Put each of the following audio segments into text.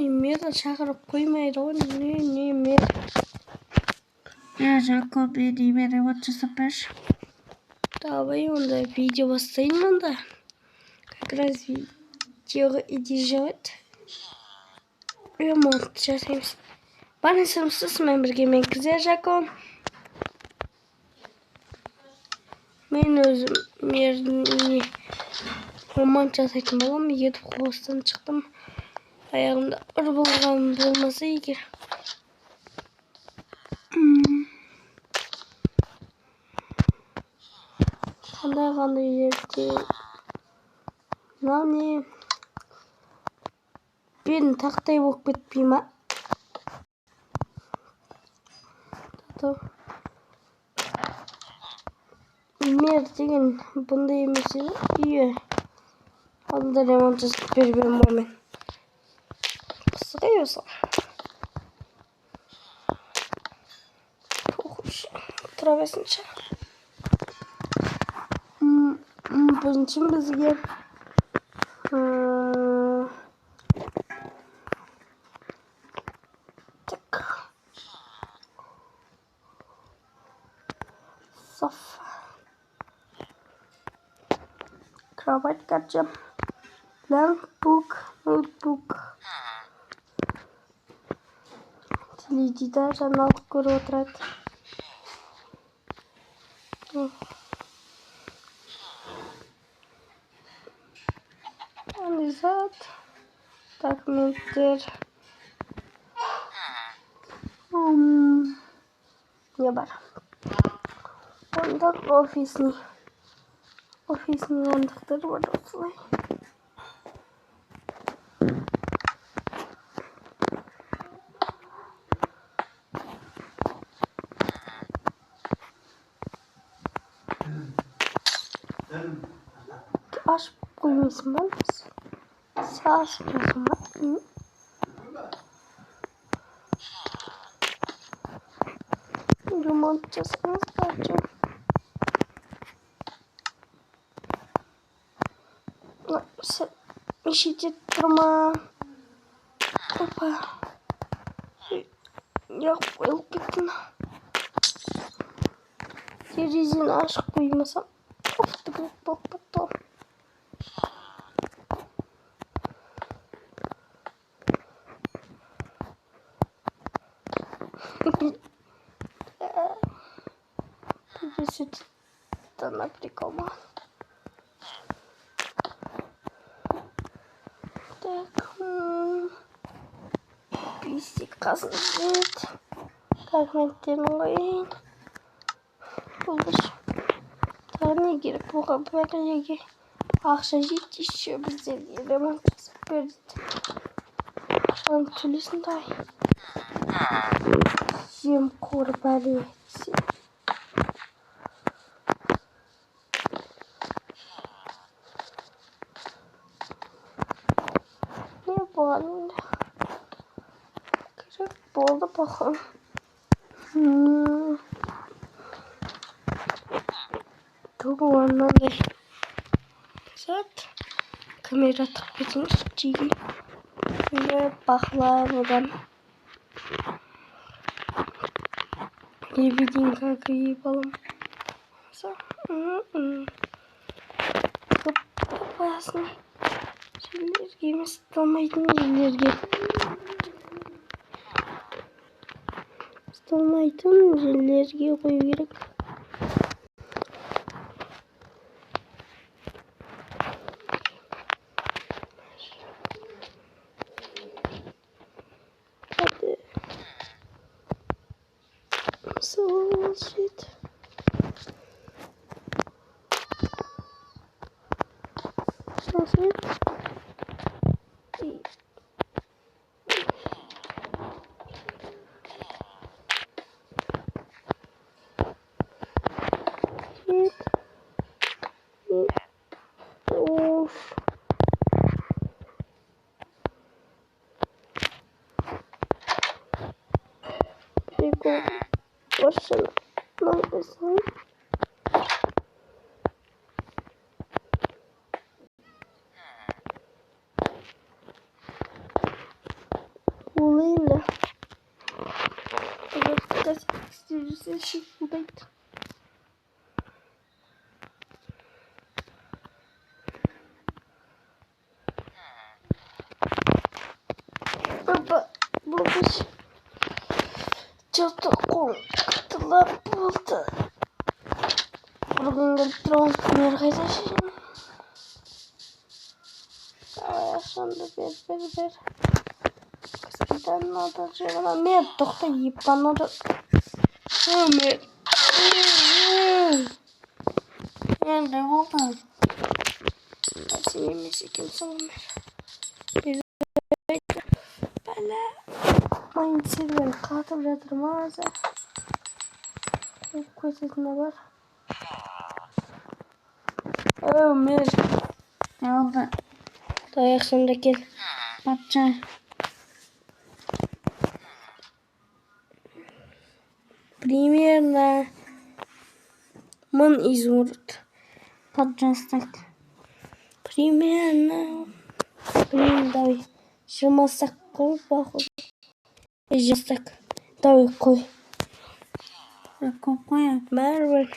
Ой, мені шақырып қоймайды ғой. Не мені. Жако, немене вот жасап берші. Давай онда видео бастайын онда. Как раз видеоға иди жауады. Ремонт жасаймыз. Барынсымсызмен бірге мен кізе Жако. Мен өзім мердіне ремонт жасайтын болам. Етіп қоғыстан шықтым. Аяғымда ұр болған болмаса егер. Қандай жерде. Мынау не? Бен тақтай болып кетпей ма? Мер деген бұндай емес еді. Үйе. Онда ремонт жасап бербеймін мен. Қысқай осы. Тұра берсінші. Бірінші бізге софа. Кровать качам. Ноутбук. Теледидар жаңалық көріп отырады. Анизат. Документтер. Не бар. Онда офисный ондықтар бар осылай. Ашып қоймайсың ба біз? Сасып жасың ба? Ремонт жасаңыз бәлкім. Мешеде тұрма. Опа. Яқ қойылып кеттім. Терезені ашық қоймасам. Офтығылық болып кетті. Это на прикол. Так. Пистик қазынет. Документтерін қойын. Бұлдыр. Тағы керек болған бәріге ақша жетті еще біздерге ремонт жасап берді. Ақшаның төлесін дай. Жемқор бәрі етсе. Не болғанымда. Керек болды бақым. Туғаннандай. Сәт. Камера тақып кетіңіз жеге. Бақылап одан. Не видим, как и балом. Опасный. Жерлерге емес, столмайтын жерлерге. Столмайтын жерлерге қою керек. Hadi. Мысалы шет. Шет. Прикол. Машина. Написано. Birisi şıkkıdaydı. Baba çok da korktular buldu. Bugün gelip duran bir kaydaşın. Şimdi bir. Kısmından atacağım. Ne doktor yıptan oldu. Ömer. Nerede oldu? Seni kim sormuş? Bir böyle mindset böyle katıp yatırmaz. Kuyusuna var. Ömer. Ne oldu? Dayak sondaki. Patça. Примерно мон изумруд. Подросток. Примерно. Давай. Жмасак кой походу. Жмасак. Давай кой. Какое? Бәрібір.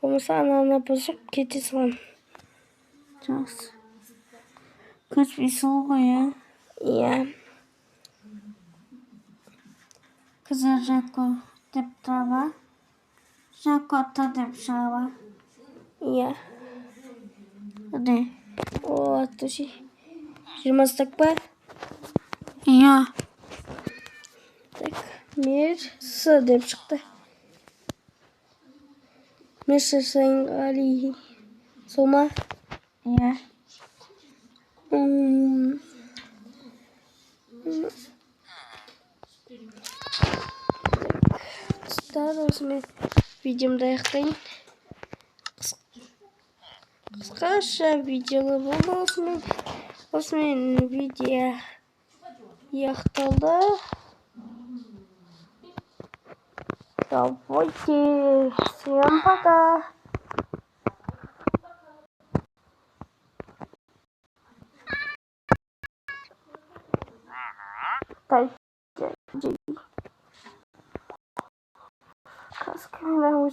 Болмаса ананы бұзып кете салам. Жақсы. Көшпейсің ғой, иә? Иә. Қызы Жако деп тұрава. Жакота деп шығава. Иә. Әне? О, атушы. Жмасак па? Иә. Так. Мир С деп шықты. Мишер Сайнгали. Сома. Иә. Достар, осымен видеомды аяқтайын. Қысқаша видеолы болды осымен видео аяқталды. Давайте, всем пока. Kas kamera